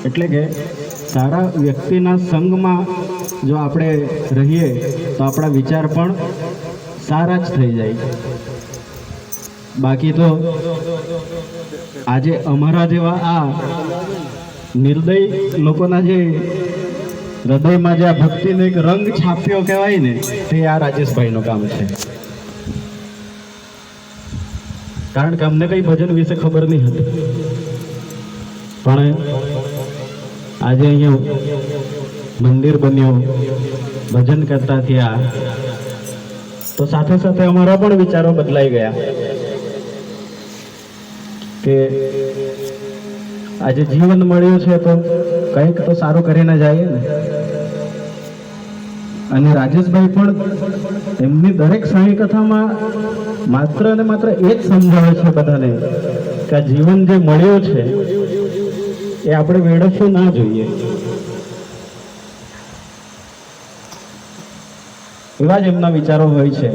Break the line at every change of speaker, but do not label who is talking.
એટલે કે સારા વ્યક્તિના સંગમાં જો આપણે રહીએ તો આપણા વિચાર પણ સારા જ થઈ જાય. બાકી તો આજે અમારા જેવા આ નિર્દય લોકોના જે હૃદયમાં જે આ ભક્તિનો એક રંગ છાપ્યો કહેવાય ને, તે આ રાજેશભાઈનું કામ છે. કારણ કે અમને કઈ ભજન વિશે ખબર નહીં હતી, પણ આજે અહીંયા મંદિર બન્યું, ભજન કરતા થયા, તો સાથે સાથે અમારા પણ વિચારો બદલાઈ ગયા કે આજે જીવન મળ્યું છે તો કંઈક તો સારું કરીને જઈએ ને. અને રાજેશભાઈ પણ એમની દરેક સાંઈ કથામાં માત્ર અને માત્ર એ જ સમજાવે છે બધાને કે આ જીવન જે મળ્યું છે એ આપણે વેડફવું ના જોઈએ. એવા જ એમના વિચારો હોય છે.